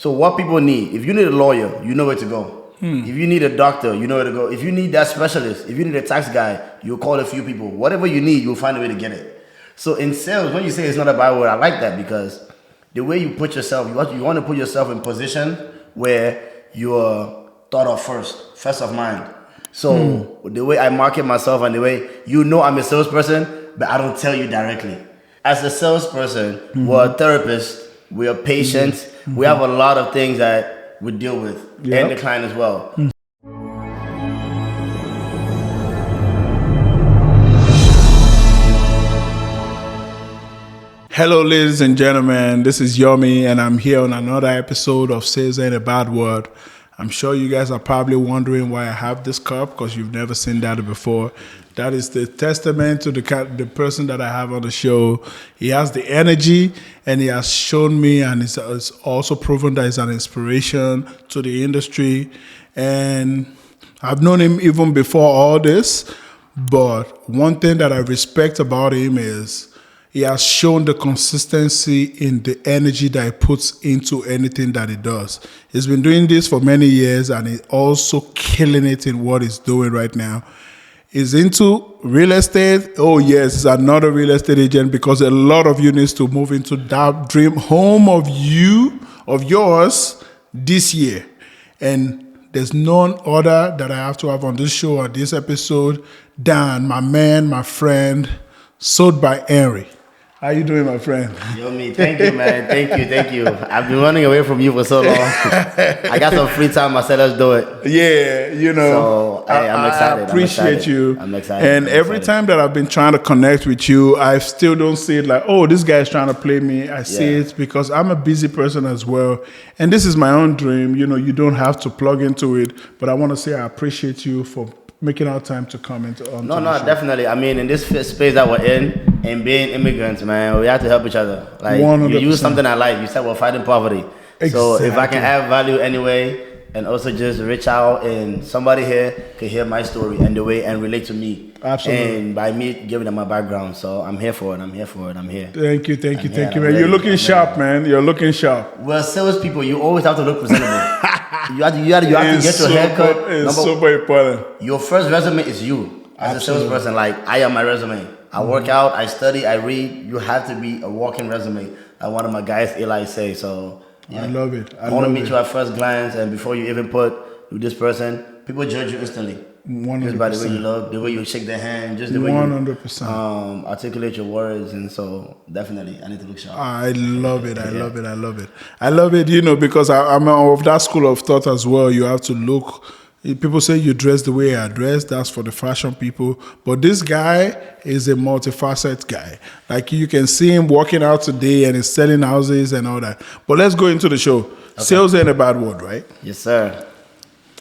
So what people need, if you need a lawyer, you know where to go. If you need a doctor, you know where to go. If you need that specialist, if you need a tax guy, you'll call a few people. Whatever you need, you'll find a way to get it. So in sales, when you say it's not a byword, I like that because the way you put yourself, you want to put yourself in position where you're thought of first of mind. So the way I market myself and the way I'm a salesperson, but I don't tell you directly. As a salesperson, we're a therapist, we're patients, we have a lot of things that we deal with, and the client as well. Hello, ladies and gentlemen. This is Yomi, and I'm here on another episode of Sales Ain't a Bad Word. I'm sure you guys are probably wondering why I have this cup because you've never seen that before. That is the testament to the person that I have on the show. He has the energy, and he has shown me, and it's also proven that he's an inspiration to the industry. And I've known him even before all this, but one thing that I respect about him is he has shown the consistency in the energy that he puts into anything that he does. He's been doing this for many years, and he's also killing it in what he's doing right now. He's into real estate. Oh yes, he's another real estate agent because a lot of you needs to move into that dream home of yours this year. And there's none other that I have to have on this show or this episode than my man, my friend, SoldbyHenry. How you doing, my friend? Yomi, thank you, man. Thank you. I've been running away from you for so long. I got some free time. I said, let's do it. Yeah, So, hey, I'm excited. I appreciate you. I'm excited. And every time that I've been trying to connect with you, I still don't see it like, oh, this guy's trying to play me. I see it because I'm a busy person as well. And this is my own dream. You don't have to plug into it. But I want to say I appreciate you for making our time to come into No, definitely. I mean, in this space that we're in, and being immigrants, man, we have to help each other. Like 100%. You use something I like. You said we're fighting poverty. Exactly. So if I can add value anyway, and also just reach out, and somebody here can hear my story and the way and relate to me. Absolutely. And by me giving them my background, so I'm here for it. I'm here. Thank you, man. You're looking sharp, man. You're looking sharp. Well, salespeople, you always have to look presentable. you have to get your haircut. It's super important. Your first resume is you as a salesperson. Like I am my resume. I work out, I study, I read. You have to be a walking resume, like one of my guys, Eli, say. So yeah. I love it. I want to meet you at first glance, and before you even with this person, people judge you instantly. 100%. Just by the way you look, the way you shake their hand, just the way 100%. you articulate your words, and so definitely I need to look sharp. I love it. I love it. Because I'm of that school of thought as well. You have to look. People say you dress the way I dress. That's for the fashion people. But this guy is a multifaceted guy. Like you can see him walking out today and he's selling houses and all that. But let's go into the show. Okay. Sales ain't a bad word, right? Yes, sir.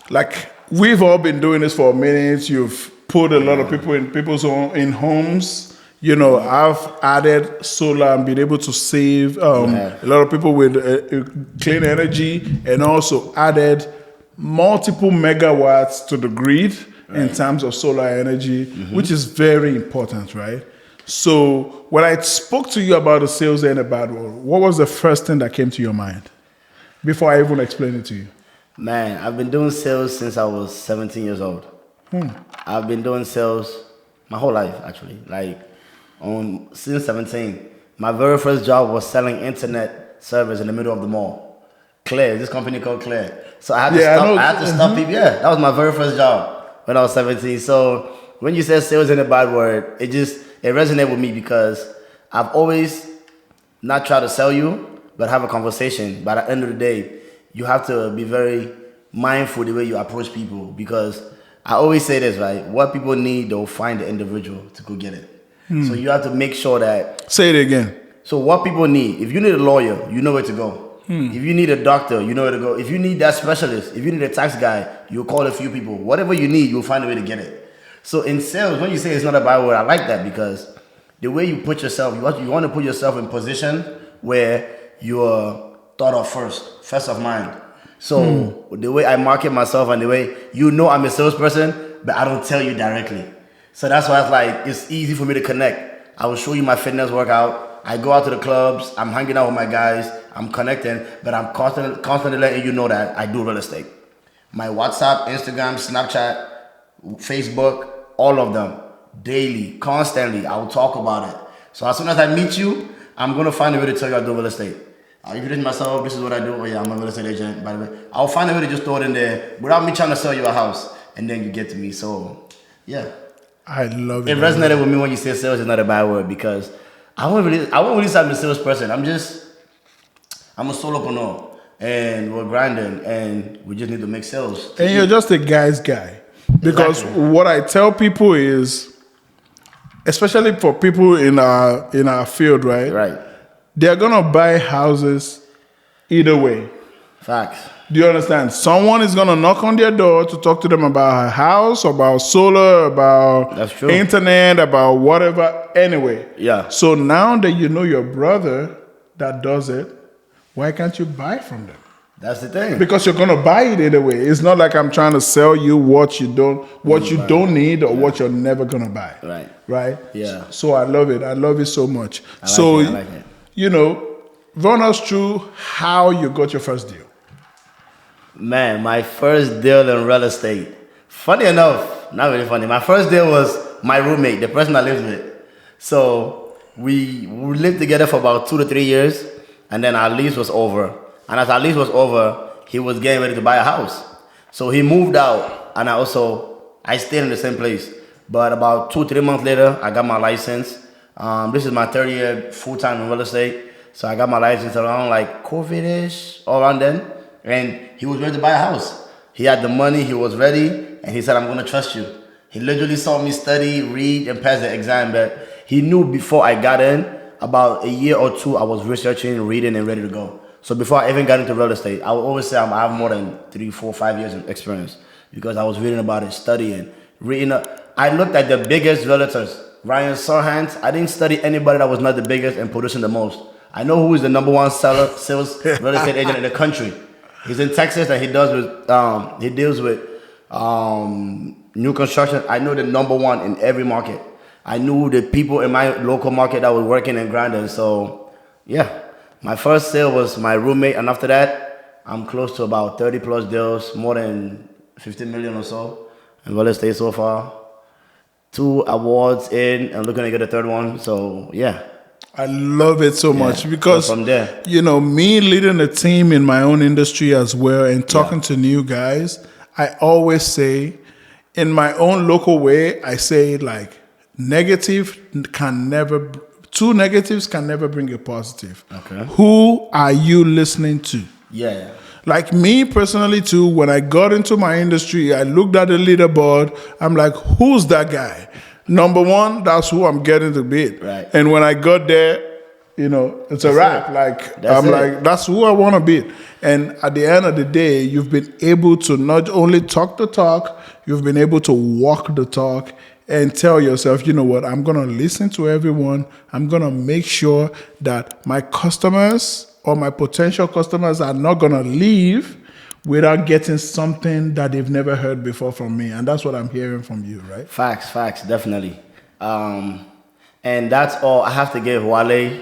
Like we've all been doing this for a minute. You've put a lot of people in in homes. I've added solar and been able to save a lot of people with clean energy, and also added multiple megawatts to the grid in terms of solar energy, which is very important, right? So when I spoke to you about the sales ain't a bad word, what was the first thing that came to your mind before I even explained it to you? Man, I've been doing sales since I was 17 years old. I've been doing sales my whole life, actually. Since 17. My very first job was selling internet service in the middle of the mall. Clear, this company called Clear. So I had to stop people. Yeah, that was my very first job when I was 17. So when you said sales ain't a bad word, it resonated with me because I've always not tried to sell you, but have a conversation. By the end of the day, you have to be very mindful the way you approach people, because I always say this, right? What people need, they'll find the individual to go get it. So you have to make sure that... Say it again. So what people need, if you need a lawyer, you know where to go. If you need a doctor, you know where to go. If you need that specialist, if you need a tax guy, you'll call a few people. Whatever you need, you'll find a way to get it. So in sales, when you say it's not a byword, I like that because the way you put yourself, you want to put yourself in position where you're thought of first of mind. So the way I market myself and the way I'm a salesperson, but I don't tell you directly. So that's why it's easy for me to connect. I will show you my fitness workout. I go out to the clubs. I'm hanging out with my guys. I'm connecting, but I'm constantly letting you know that I do real estate. My WhatsApp, Instagram, Snapchat, Facebook, all of them, daily, constantly, I will talk about it. So as soon as I meet you, I'm gonna find a way to tell you I do real estate. If you didn't myself, this is what I do. Oh yeah, I'm a real estate agent, by the way. I'll find a way to just throw it in there without me trying to sell you a house, and then you get to me. So, yeah. I love it. It resonated with me when you say sales is not a bad word because I won't really say I'm a salesperson. I'm a solopreneur, and we're grinding, and we just need to make sales. And you're just a guy's guy. Because what I tell people is, especially for people in our field, right? Right. They're gonna buy houses either way. Facts. Do you understand? Someone is gonna knock on their door to talk to them about a house, about solar, about That's true. internet, about whatever. Anyway. Yeah. So now that you know your brother that does it, why can't you buy from them? That's the thing. Because you're gonna buy it either way. It's not like I'm trying to sell you what you don't need or what you're never gonna buy. Right. Right? Yeah. So I love it. I love it so much. I like it. You know, run us through how you got your first deal. Man, my first deal in real estate. Funny enough, not really funny. My first deal was my roommate, the person I lived with. So we lived together for about 2 to 3 years, and then our lease was over. And as our lease was over, he was getting ready to buy a house. So he moved out, and I stayed in the same place. But about 2-3 months later, I got my license. This is my 3rd year full-time in real estate. So I got my license around like COVID-ish, around then. And he was ready to buy a house. He had the money, he was ready, and he said, I'm gonna trust you. He literally saw me study, read, and pass the exam, but he knew before I got in, about a year or 2, I was researching, reading, and ready to go. So before I even got into real estate, I would always say I have more than 3, 4, 5 years of experience because I was reading about it, studying, reading up. I looked at the biggest realtors, Ryan Sarhans. I didn't study anybody that was not the biggest and producing the most. I know who is the number one sales real estate agent in the country. He's in Texas and he deals with new construction. I know the number one in every market. I knew the people in my local market that were working and grinding. So yeah, my first sale was my roommate, and after that, I'm close to about 30 plus deals, more than 15 million or so in real estate so far. 2 awards in, and looking to get a 3rd one. So yeah. I love it so much because, so from there, you know, me leading a team in my own industry as well and talking to new guys, I always say, in my own local way, I say like, two negatives can never bring a positive. Okay. Who are you listening to? Yeah. Like me personally too, when I got into my industry, I looked at the leaderboard, I'm like, who's that guy? Number 1, that's who I'm getting to beat. Right. And when I got there, you know, it's a wrap. Like, that's who I want to beat. And at the end of the day, you've been able to not only talk the talk, you've been able to walk the talk and tell yourself, you know what, I'm going to listen to everyone. I'm going to make sure that my customers or my potential customers are not going to leave without getting something that they've never heard before from me. And that's what I'm hearing from you, right? Facts, definitely. And that's all I have to give Wale.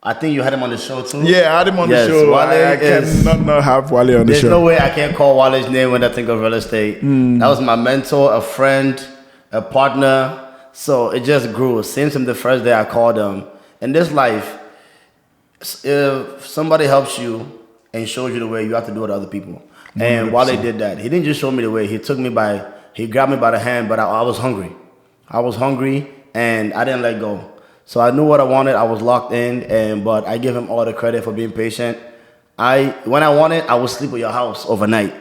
I think you had him on the show too. Yeah, I had him on the show. I cannot not have Wale on the show. There's no way I can't call Wale's name when I think of real estate. That was my mentor, a friend, a partner. So it just grew. Since from the first day I called him. In this life, if somebody helps you and shows you the way, you have to do it to other people. 100%. And Wale did that. He didn't just show me the way. He grabbed me by the hand, but I was hungry. I was hungry and I didn't let go. So I knew what I wanted. I was locked in, but I give him all the credit for being patient. When I wanted, I would sleep at your house overnight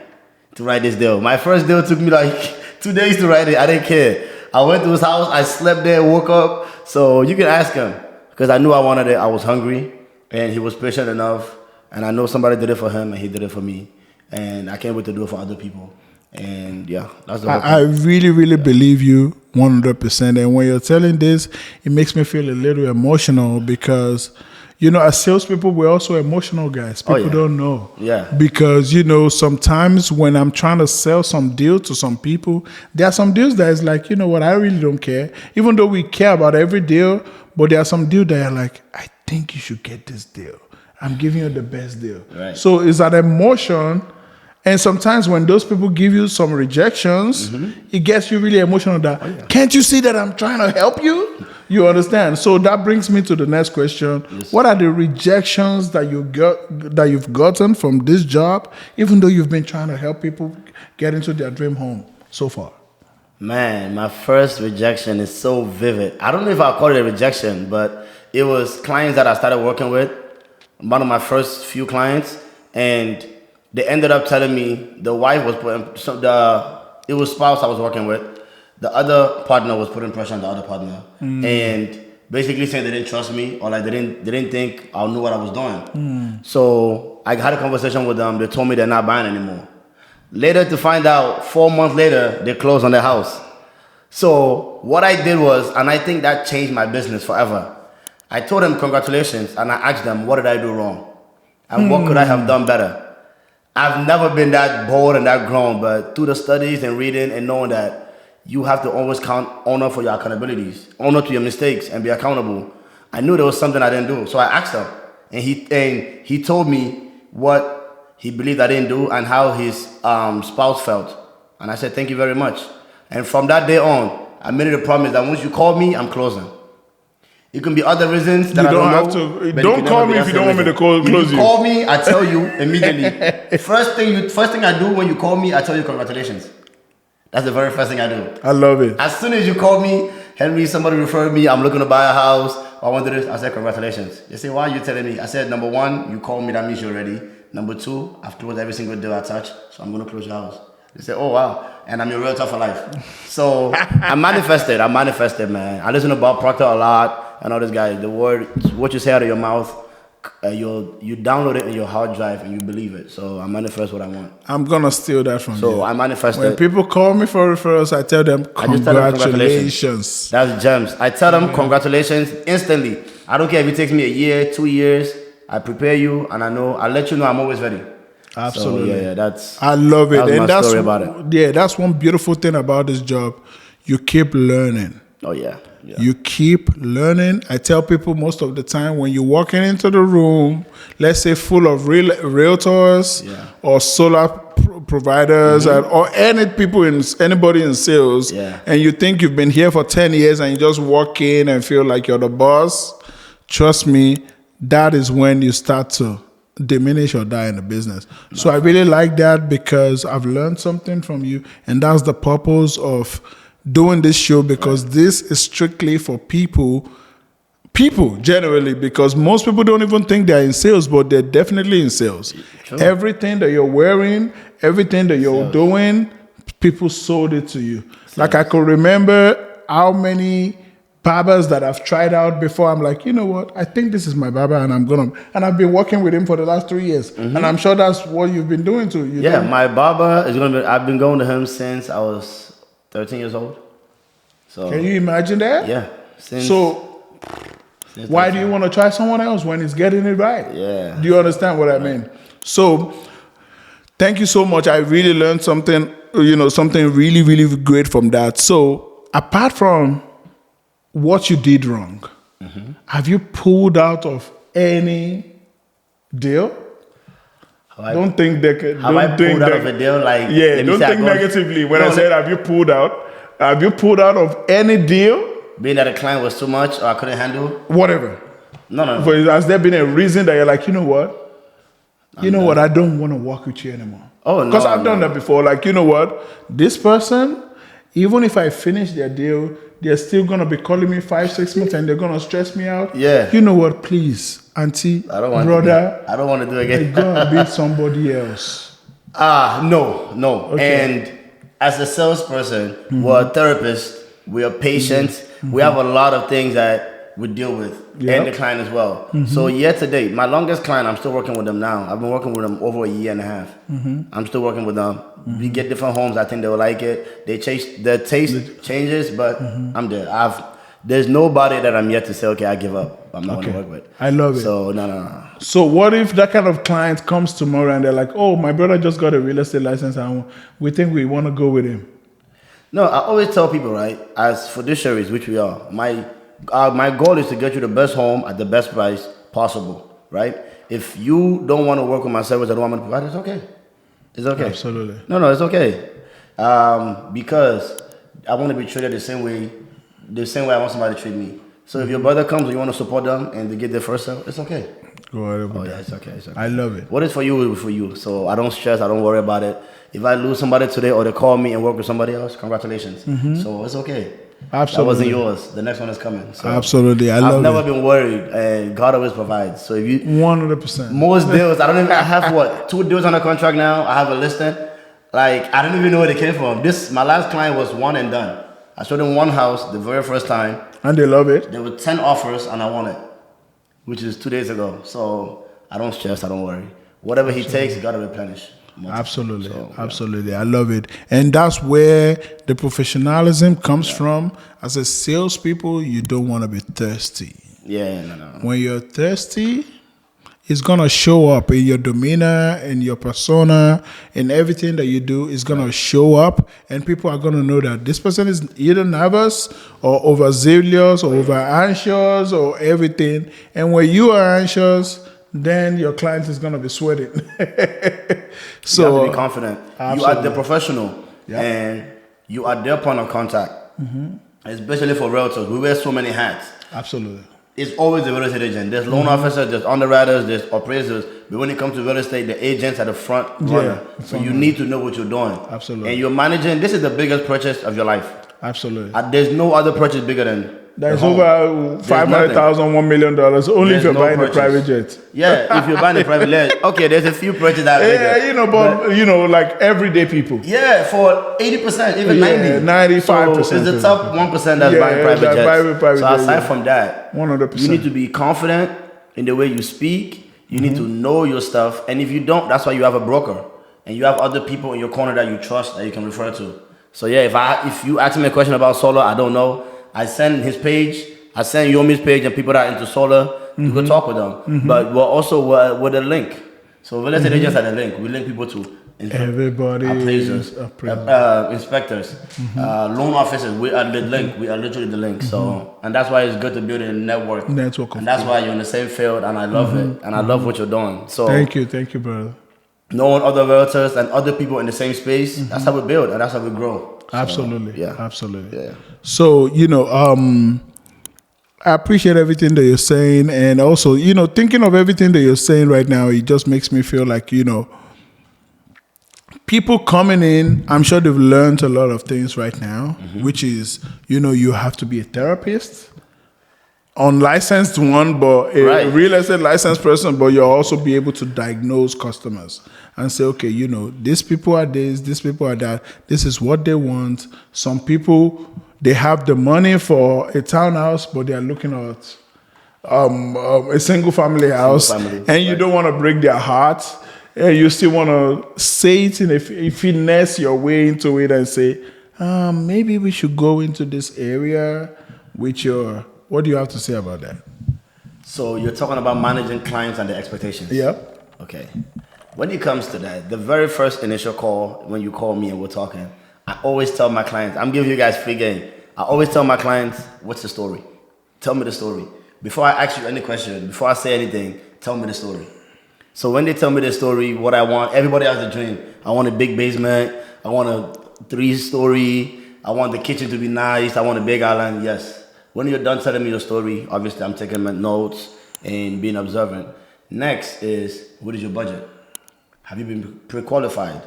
to write this deal. My first deal took me like 2 days to write it. I didn't care. I went to his house. I slept there, woke up. So you can ask him because I knew I wanted it. I was hungry and he was patient enough. And I know somebody did it for him and he did it for me. And I can't wait to do it for other people. And yeah, that's the whole thing. I really, really believe you 100%. And when you're telling this, it makes me feel a little emotional because, you know, as salespeople, we're also emotional guys. People don't know. Yeah. Because, you know, sometimes when I'm trying to sell some deal to some people, there are some deals that is like, you know what, I really don't care. Even though we care about every deal, but there are some deals that are like, I think you should get this deal. I'm giving you the best deal. Right. So it's an emotion. And sometimes when those people give you some rejections, it gets you really emotional that, can't you see that I'm trying to help you? You understand? So that brings me to the next question. Yes. What are the rejections that you've gotten from this job, even though you've been trying to help people get into their dream home so far? Man, my first rejection is so vivid. I don't know if I'll call it a rejection, but it was clients that I started working with, one of my first few clients, and they ended up telling me the wife was putting, it was spouse I was working with, the other partner was putting pressure on the other partner, and basically saying they didn't trust me, or like they didn't think I knew what I was doing. So I had a conversation with them. They told me they're not buying anymore. Later to find out, 4 months later, they closed on their house. So what I did was, and I think that changed my business forever, I told them congratulations, and I asked them, what did I do wrong? And what could I have done better? I've never been that bold and that grown, but through the studies and reading and knowing that you have to always honor for your accountabilities, honor to your mistakes, and be accountable. I knew there was something I didn't do, so I asked him, and he told me what he believed I didn't do and how his spouse felt, and I said thank you very much. And from that day on, I made it a promise that once you call me, I'm closing. It can be other reasons that You I don't don't have know. to. but it Don't can call never be me if that you don't want me to reason. close If you. you call me, I tell you immediately. First thing I do when you call me, I tell you congratulations. That's the very first thing I do. I love it. As soon as you call me, Henry, somebody referred me, I'm looking to buy a house, I want to do this, I said congratulations. They say, why are you telling me? I said, number one, you called me, that means you're ready. Number two, I've closed every single deal I touch, so I'm going to close your house. They say, oh wow, and I'm your realtor for life. So I manifested, man. I listen to Bob Proctor a lot and all this guy. The word, what you say out of your mouth, you download it in your hard drive and you believe it. So I manifest what I want. I'm gonna steal that from you. So I manifested. When people call me for referrals, I tell them I just tell them congratulations. That's gems. I tell them congratulations instantly. I don't care if it takes me a year, 2 years. I prepare you, and I let you know I'm always ready. Absolutely. So, that's. I love it. That was And my that's story about it. Yeah, that's one beautiful thing about this job. You keep learning. Oh yeah. You keep learning. I tell people most of the time when you're walking into the room, let's say full of realtors or solar providers or anybody in sales, and you think you've been here for 10 years and you just walk in and feel like you're the boss, trust me, that is when you start to diminish or die in the business. So I really like that because I've learned something from you, and that's the purpose of doing this show, because this is strictly for people generally, because most people don't even think they're in sales, but they're definitely in sales. Sure. Everything that you're wearing, everything that you're doing, people sold it to you. Like I could remember how many barbers that I've tried out before. I'm like, you know what? I think this is my barber, and and I've been working with him for the last 3 years, and I'm sure that's what you've been doing too. My barber is I've been going to him since I was 13 years old. So can you imagine that? Yeah. Why do you want to try someone else when he's getting it right? Yeah. Do you understand what I mean? So thank you so much. I really learned something, something really, really great from that. So apart from what you did wrong, have you pulled out of any deal? Don't think that. Have I pulled out of a deal? Like, yeah, don't think negatively. When I said, have you pulled out? Have you pulled out of any deal? Being that a client was too much or I couldn't handle? Whatever. No. Has there been a reason that you're like, you know what? I don't want to work with you anymore. Oh, no. Because I've done that before. Like, you know what? This person, even if I finish their deal, they're still going to be calling me 5-6 months and they're going to stress me out. Yeah. You know what? Please, auntie, brother. I don't want to do it again. It's going to be somebody else. No. Okay. And as a salesperson, we're a therapist, we are patient, we have a lot of things that we deal with, and the client as well. So yet today, my longest client, I'm still working with them now. I've been working with them over a year and a half. I'm still working with them. We get different homes. I think they will like it. The taste changes, but I'm there. There's nobody that I'm yet to say, okay, I give up. I'm not going to work with. I love it. So, no. So what if that kind of client comes tomorrow and they're like, oh, my brother just got a real estate license and we think we want to go with him? No, I always tell people, right, as fiduciaries, which we are, my goal is to get you the best home at the best price possible, right? If you don't want to work with my service, I don't want to provide, it's okay. It's okay. Absolutely. No, it's okay. Because I want to be treated the same way I want somebody to treat me. So if your brother comes and you want to support them and they get their first sale, it's okay. Go ahead. Oh yeah, it's okay. I love it. What is for you is for you. So I don't stress. I don't worry about it. If I lose somebody today or they call me and work with somebody else, congratulations. So it's okay. Absolutely. That wasn't yours. The next one is coming. So Absolutely. I've never been worried, and God always provides. So if you 100%. most deals, I have 2 deals under contract now. I have a listing. Like I don't even know where they came from. My last client was one and done. I showed them one house the very first time. And they love it. There were 10 offers and I won it, which is 2 days ago. So I don't stress, I don't worry. Whatever he takes, you gotta replenish. Absolutely. So, absolutely. I love it. And that's where the professionalism comes from. As a salespeople, you don't want to be thirsty. Yeah, no. When you're thirsty, it's going to show up in your demeanor, in your persona, in everything that you do. It's going to show up, and people are going to know that this person is either nervous or overzealous or over anxious or everything. And when you are anxious, then your client is going to be sweating. So you have to be confident. Absolutely. You are the professional, and you are their point of contact. Especially for realtors, we wear so many hats. Absolutely. It's always the real estate agent. There's loan officers, there's underwriters, there's appraisers. But when it comes to real estate, the agents are the front runner. So you need to know what you're doing. Absolutely. And you're managing. This is the biggest purchase of your life. Absolutely. There's no other purchase bigger than. There's over $500,000, $1 million only if you're buying a private jet. Yeah, if you're buying a private jet. Okay, there's a few purchases that are bigger. But like everyday people. Yeah, for 80%, even 90%. 95%. So it's the top 1% that's buying private jets. So aside from that, 100%. You need to be confident in the way you speak. You need to know your stuff. And if you don't, that's why you have a broker. And you have other people in your corner that you trust that you can refer to. So yeah, if you ask me a question about solar, I don't know. I send his page, I send Yomi's page, and people that are into solar, you go talk with them. But we're also with a link. So real estate agents are the link. We link people to everybody, appraisers, inspectors, loan officers. We are the link. We are literally the link. So, and that's why it's good to build a network. And that's why you're in the same field, and I love it, and I love what you're doing. So thank you, brother. Knowing other realtors and other people in the same space, that's how we build and that's how we grow. So, absolutely. Absolutely. Yeah. So, I appreciate everything that you're saying. And also, thinking of everything that you're saying right now, it just makes me feel like, people coming in, I'm sure they've learned a lot of things right now, which is, you have to be a therapist. Unlicensed one, but a real estate licensed person, but you'll also be able to diagnose customers and say, okay, these people are this, these people are that, this is what they want. Some people, they have the money for a townhouse, but they are looking at a single family house, and you don't want to break their heart, and you still want to say it in a finesse your way into it and say, maybe we should go into this area with your... What do you have to say about that? So you're talking about managing clients and their expectations? Yeah. Okay. When it comes to that, the very first initial call, when you call me and we're talking, I always tell my clients, I'm giving you guys free game. I always tell my clients, what's the story? Tell me the story. Before I ask you any question, before I say anything, tell me the story. So when they tell me the story, what I want, everybody has a dream. I want a big basement. I want a 3-story. I want the kitchen to be nice. I want a big island. Yes. When you're done telling me your story, obviously I'm taking my notes and being observant. Next is, what is your budget? Have you been pre-qualified?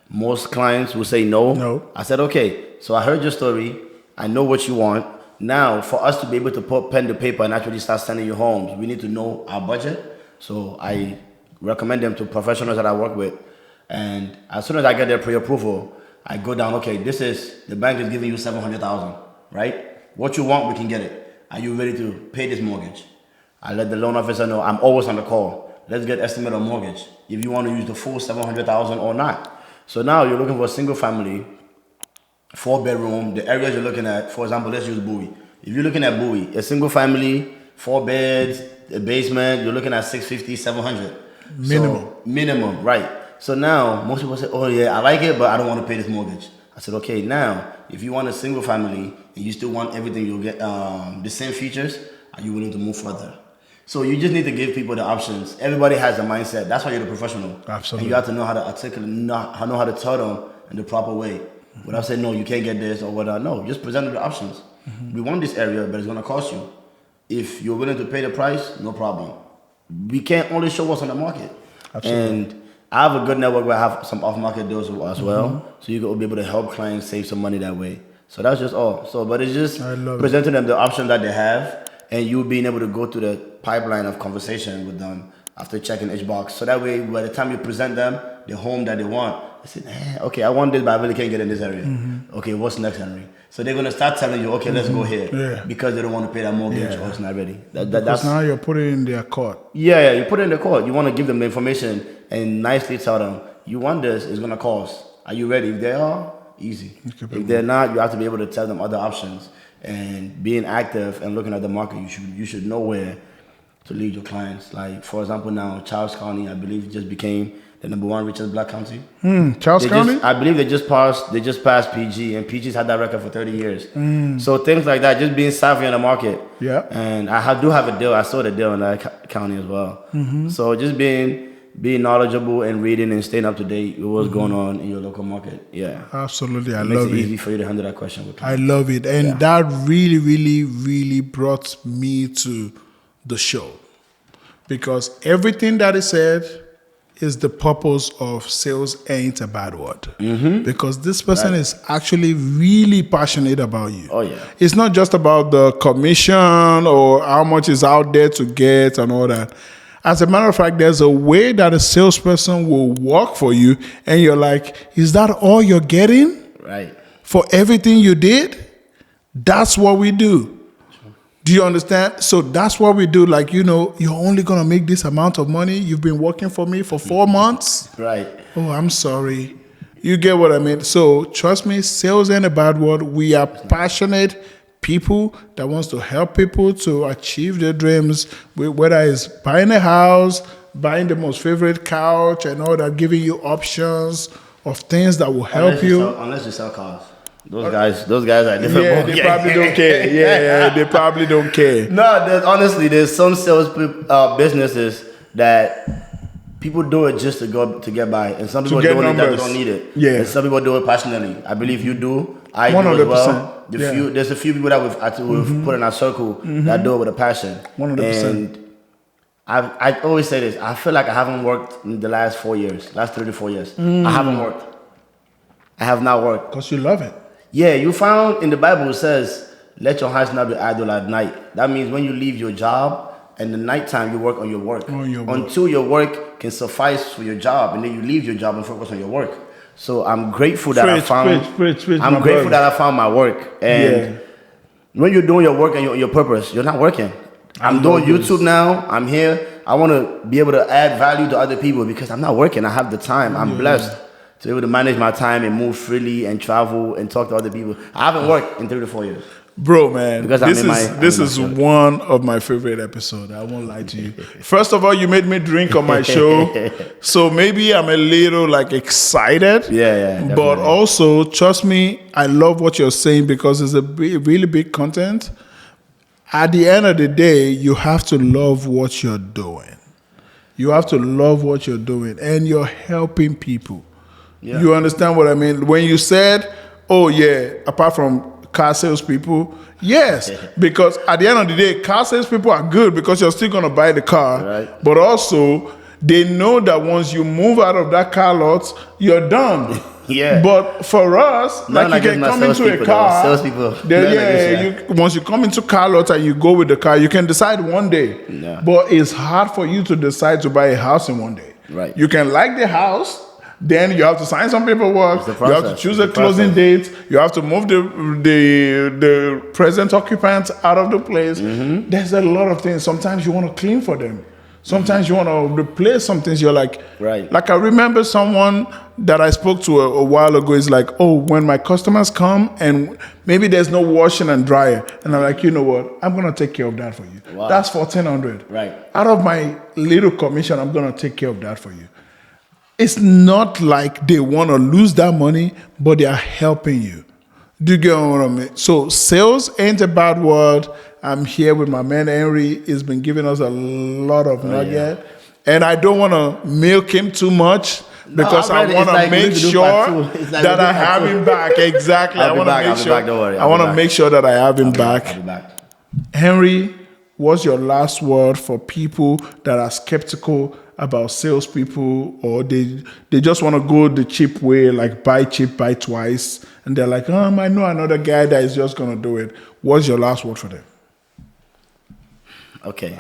Most clients will say no. No. I said, okay, so I heard your story. I know what you want. Now, for us to be able to put pen to paper and actually start sending you homes, we need to know our budget. So I recommend them to professionals that I work with. And as soon as I get their pre-approval, I go down, okay, the bank is giving you $700,000, right? What you want, we can get it. Are you ready to pay this mortgage? I let the loan officer know I'm always on the call. Let's get estimate on mortgage. If you want to use the full $700,000 or not. So now you're looking for a single family, 4-bedroom. The areas you're looking at, for example, let's use Bowie. If you're looking at Bowie, a single family, 4 beds, a basement, you're looking at $650,000, $700,000. Minimum, right. So now most people say, oh yeah, I like it, but I don't want to pay this mortgage. I said, okay, now, if you want a single family and you still want everything, you'll get the same features, are you willing to move further? So you just need to give people the options. Everybody has a mindset. That's why you're the professional. Absolutely. And you have to know how to articulate, know how to tell them in the proper way. Without saying, no, you can't get this or whatnot. No, just present them the options. We want this area, but it's going to cost you. If you're willing to pay the price, no problem. We can't only show what's on the market. Absolutely. And I have a good network where I have some off-market deals as well. So you can be able to help clients save some money that way. So that's just all. So, but it's just presenting them the options that they have, and you being able to go through the pipeline of conversation with them after checking each box. So that way, by the time you present them the home that they want, they say, okay, I want this, but I really can't get in this area. Okay, what's next, Henry? So they're going to start telling you, okay, let's go here. Because they don't want to pay that mortgage or it's not ready. Because now you're putting it in their court. Yeah, you put it in the court. You want to give them the information and nicely tell them, you want this, it's going to cost. Are you ready? If they are, easy. If they're not, you have to be able to tell them other options. And being active and looking at the market, you should know where to lead your clients. Like, for example, now, Charles County, I believe, just became the #1 richest black county. Charles County? I believe they just passed PG, and PG's had that record for 30 years. So things like that, just being savvy in the market. Yeah. And I do have a deal. I saw the deal in that county as well. So just being knowledgeable and reading and staying up to date with what's going on in your local market. Yeah. Absolutely. I It love makes it it. easy for you to handle that question with I clients. love it. And that really, really, really brought me to the show. Because everything that is said is the purpose of Sales Ain't a Bad Word. Because this person is actually really passionate about you. Oh, yeah. It's not just about the commission or how much is out there to get and all that. As a matter of fact, there's a way that a salesperson will work for you, and you're like, is that all you're getting? Right. For everything you did? That's what we do. Do you understand? So that's what we do. Like, you're only going to make this amount of money. You've been working for me for 4 months. Right. Oh, I'm sorry. You get what I mean? So trust me, sales ain't a bad word. We are passionate people that wants to help people to achieve their dreams, whether it's buying a house, buying the most favorite couch and all that, giving you options of things that will help Unless you sell cars. Those guys are different. Yeah, they probably don't care. Yeah, they probably don't care. No, honestly, there's some sales businesses that people do it just to get by, and some people do it that don't need it. Yeah, and some people do it passionately. I believe you do. I 100%. Do as well. There's a few people that we've put in our circle that do it with a passion. 100%. And I always say this. I feel like I haven't worked in the last 4 years, last 3 to 4 years. I haven't worked. I have not worked. Because you love it. Yeah, you found in the Bible it says, let your hearts not be idle at night. That means when you leave your job, and the nighttime you work on your work. Until your work can suffice for your job, and then you leave your job and focus on your work. So I'm grateful that I found my work. And when you're doing your work and your purpose, you're not working. I'm doing YouTube now. I'm here. I want to be able to add value to other people because I'm not working. I have the time. I'm blessed to be able to manage my time and move freely and travel and talk to other people. I haven't worked in 3 to 4 years. Bro, man, this is one of my favorite episodes. I won't lie to you. First of all, you made me drink on my show, so maybe I'm a little excited. Yeah. But also, trust me, I love what you're saying because it's a really big content. At the end of the day, you have to love what you're doing. You have to love what you're doing, and you're helping people. Yeah. You understand what I mean? When you said, "Oh yeah," apart from car salespeople, yes, because at the end of the day, car salespeople are good because you're still going to buy the car, right. But also they know that once you move out of that car lot, you're done. Yeah. But for us, you can come into a car. Once you come into car lot and you go with the car, you can decide one day. Yeah. But it's hard for you to decide to buy a house in one day. Right. You can like the house. Then you have to sign some paperwork. You have to choose a closing date. You have to move the present occupants out of the place. Mm-hmm. There's a lot of things. Sometimes you want to clean for them. Sometimes you want to replace some things. You're like, right. Like I remember someone that I spoke to a while ago is like, oh, when my customers come and maybe there's no washing and dryer, and I'm like, you know what? I'm gonna take care of that for you. Wow. That's $1,400. Right. Out of my little commission, I'm gonna take care of that for you. It's not like they want to lose that money, but they are helping you. Do you get what I mean? So sales ain't a bad word. I'm here with my man Henry. He's been giving us a lot of nugget. And I don't want to milk him too much because I want to make sure that I have him back. Exactly. I want to make sure. I want to make sure that I have him back. I'll be back. Henry, what's your last word for people that are skeptical about salespeople, or they just want to go the cheap way, like buy cheap, buy twice, and they're like, I know another guy that is just going to do it. What's your last word for them? Okay.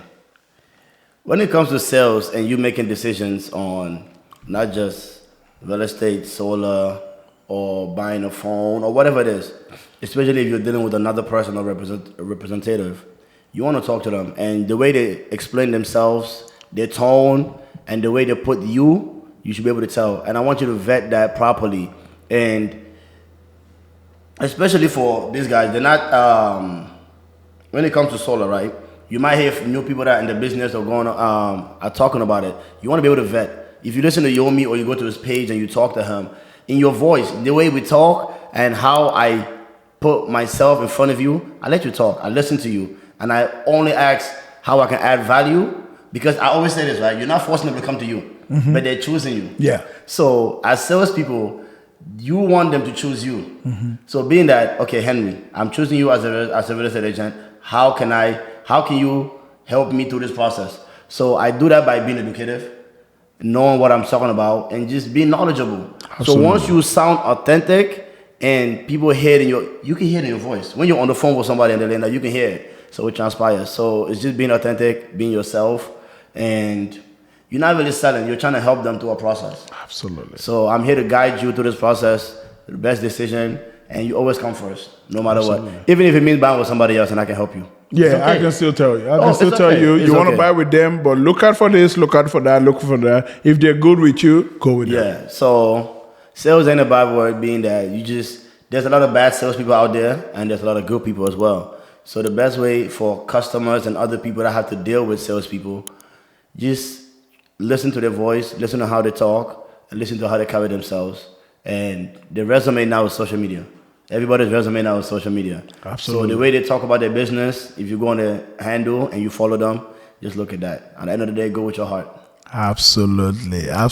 When it comes to sales and you making decisions on not just real estate, solar, or buying a phone, or whatever it is, especially if you're dealing with another person or a representative, you want to talk to them. And the way they explain themselves, their tone, and the way they put you should be able to tell. And I want you to vet that properly. And especially for these guys, they're not, when it comes to solar, right? You might hear from new people that are in the business or are talking about it. You want to be able to vet. If you listen to Yomi or you go to his page and you talk to him, in your voice, the way we talk and how I put myself in front of you, I let you talk. I listen to you. And I only ask how I can add value, because I always say this, right? You're not forcing them to come to you, but they're choosing you. Yeah. So as salespeople, you want them to choose you. So being that, okay, Henry, I'm choosing you as a real estate agent. How can you help me through this process? So I do that by being educative, knowing what I'm talking about, and just being knowledgeable. Absolutely. So once you sound authentic and people hear it you can hear it in your voice. When you're on the phone with somebody and they're like, you can hear it. So it transpires. So it's just being authentic, being yourself, and you're not really selling. You're trying to help them through a process. Absolutely. So I'm here to guide you through this process, the best decision, and you always come first, no matter what. Even if it means buying with somebody else and I can help you. Yeah, okay. I can still tell you. I can still tell you. You want to buy with them, but look out for this, look out for that, look for that. If they're good with you, go with them. Yeah, so sales ain't a bad word, being that there's a lot of bad salespeople out there, and there's a lot of good people as well. So the best way for customers and other people that have to deal with salespeople, just listen to their voice, listen to how they talk, and listen to how they carry themselves. And the resume now is social media. Everybody's resume now is social media. Absolutely. So the way they talk about their business, if you go on the handle and you follow them, just look at that. At the end of the day, go with your heart. Absolutely. Yeah.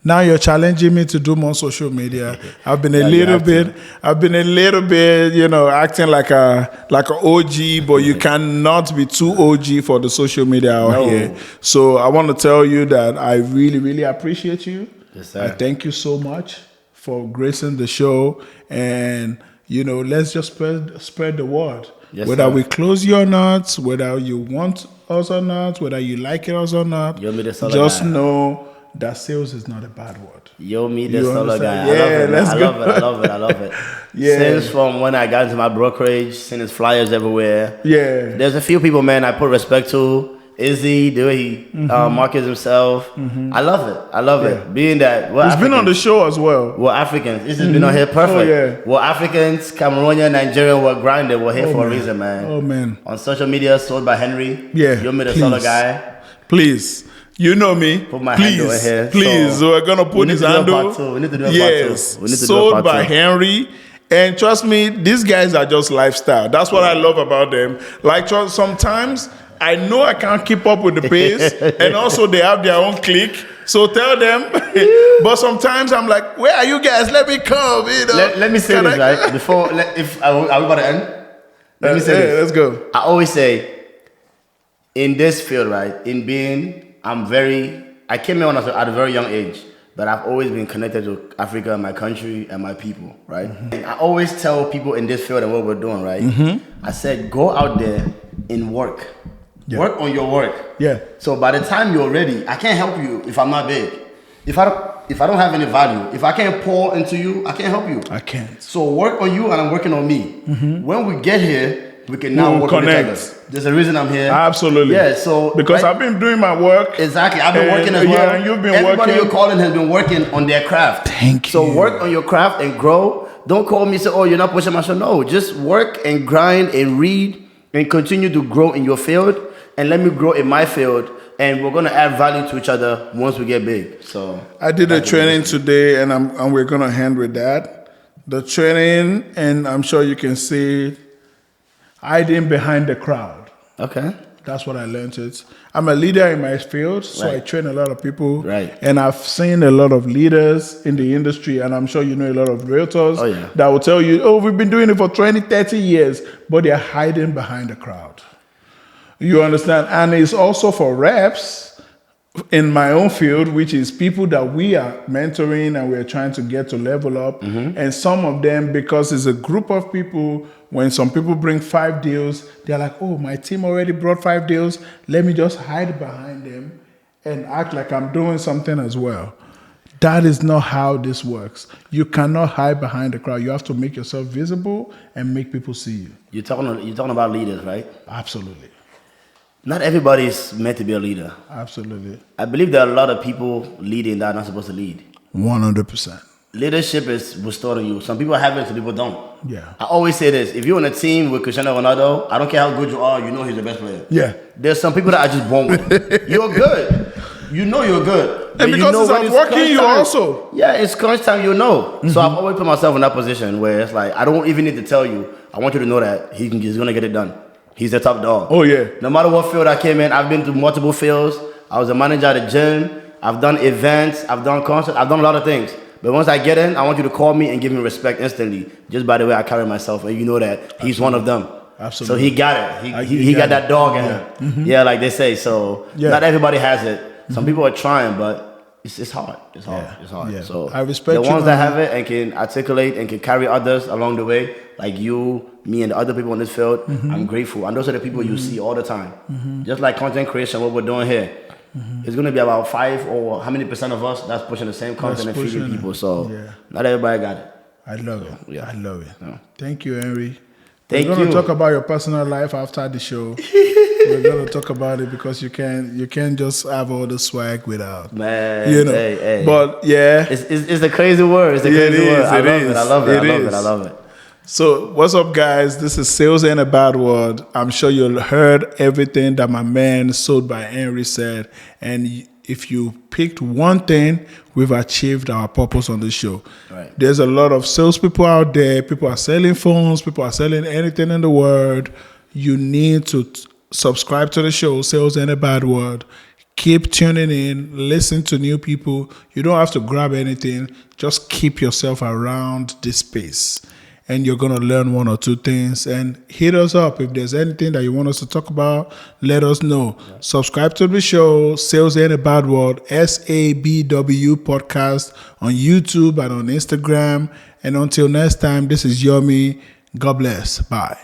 Now you're challenging me to do more social media. I've been a little bit, acting like a OG, but you cannot be too OG for the social media out here. So I want to tell you that I really, really appreciate you. Yes, sir. I thank you so much for gracing the show, and let's just spread the word. Yes, whether sir. we close you or not, whether you want us or not, whether you like us or not, just know that sales is not a bad word. You're me, the solo guy. Yeah, I love it. Yeah. Since from when I got into my brokerage, seeing his flyers everywhere. Yeah. There's a few people, man, I put respect to. Izzy, the way he markets himself. I love it. Being that he's been on the show as well. We're Africans. This has been on here perfect. Oh, yeah. We're Africans, Cameroonian, Nigerian, we're grinding. We're here for a reason, man. Oh, man. On social media, Sold by Henry. Yeah. You're me, the solo guy. Please. You know me. Put my handle in here. Please. So we're going to put his handle. We need to do a part two. We need to Sold by Henry. And trust me, these guys are just lifestyle. That's what I love about them. Like, sometimes I know I can't keep up with the pace, and also they have their own clique. So tell them. But sometimes I'm like, where are you guys? Let me come. Let me say this, right? Before, are we about to end? Let me say this. Let's go. I always say, in this field, right? I came here at a very young age, but I've always been connected to Africa, my country, and my people, right? And I always tell people in this field and what we're doing, right? I said, go out there and work. Yeah. Work on your work. Yeah. So by the time you're ready, I can't help you if I'm not big. If I don't have any value, if I can't pour into you, I can't help you. I can't. So work on you and I'm working on me. When we get here, we can now work connect. With each other. There's a reason I'm here. Absolutely. Yeah. So because I've been doing my work. Exactly. I've been working as well. Yeah, and you've been Everybody working. you're calling has been working on their craft. Thank you. So work on your craft and grow. Don't call me and say, oh, you're not pushing my show. No, just work and grind and read and continue to grow in your field. And let me grow in my field, and we're gonna add value to each other once we get big. So I did a training today, and we're gonna end with that. The training, and I'm sure you can see hiding behind the crowd. Okay. That's what I learned. I'm a leader in my field, so Right. I train a lot of people. Right. And I've seen a lot of leaders in the industry, and I'm sure you know a lot of realtors that will tell you, oh, we've been doing it for 20, 30 years, but they're hiding behind the crowd. You understand? And it's also for reps in my own field, which is people that we are mentoring and we're trying to get to level up. And some of them, because it's a group of people, when some people bring 5 deals, they're like, oh, my team already brought 5 deals. Let me just hide behind them and act like I'm doing something as well. That is not how this works. You cannot hide behind the crowd. You have to make yourself visible and make people see you. You're talking about leaders, right? Absolutely. Not everybody's meant to be a leader. Absolutely. I believe there are a lot of people leading that are not supposed to lead. 100%. Leadership is restored in you. Some people have it, some people don't. Yeah. I always say this. If you're on a team with Cristiano Ronaldo, I don't care how good you are, you know he's the best player. Yeah. There's some people that are just born with it. You're good. You know you're good. And because it's outworking you also. Yeah, it's crunch time, you know. So I've always put myself in that position where it's like, I don't even need to tell you. I want you to know that he's going to get it done. He's the top dog. Oh, yeah. No matter what field I came in, I've been to multiple fields. I was a manager at the gym. I've done events. I've done concerts. I've done a lot of things. But once I get in, I want you to call me and give me respect instantly, just by the way I carry myself. And you know that he's one of them. Absolutely. So he got it. He got that dog in him. Yeah, like they say. So not everybody has it. Some people are trying, but it's hard. It's hard. It's hard. Yeah. So I respect the ones that have it and can articulate and can carry others along the way, like you, me, and the other people in this field, I'm grateful. And those are the people you see all the time. Just like content creation, what we're doing here. It's going to be about 5 or how many percent of us that's pushing the same content and feeding people. So not everybody got it. I love it. Yeah. I love it. Yeah. Thank you, Henry. Thank We're going you. to talk about your personal life after the show. We're going to talk about it because you can't just have all the swag without. Man, you know. Hey. But yeah. It's a crazy word. It's a crazy word. I love it. So what's up, guys? This is Sales and a Bad Word. I'm sure you heard everything that my man SoldbyHenry said. And if you picked one thing, we've achieved our purpose on the show. Right. There's a lot of salespeople out there. People are selling phones. People are selling anything in the world. You need to subscribe to the show, Sales and a Bad Word. Keep tuning in. Listen to new people. You don't have to grab anything. Just keep yourself around this space. And you're going to learn 1 or 2 things. And hit us up. If there's anything that you want us to talk about, let us know. Yeah. Subscribe to the show, Sales and a Bad Word, SABW Podcast on YouTube and on Instagram. And until next time, this is Yomi. God bless. Bye.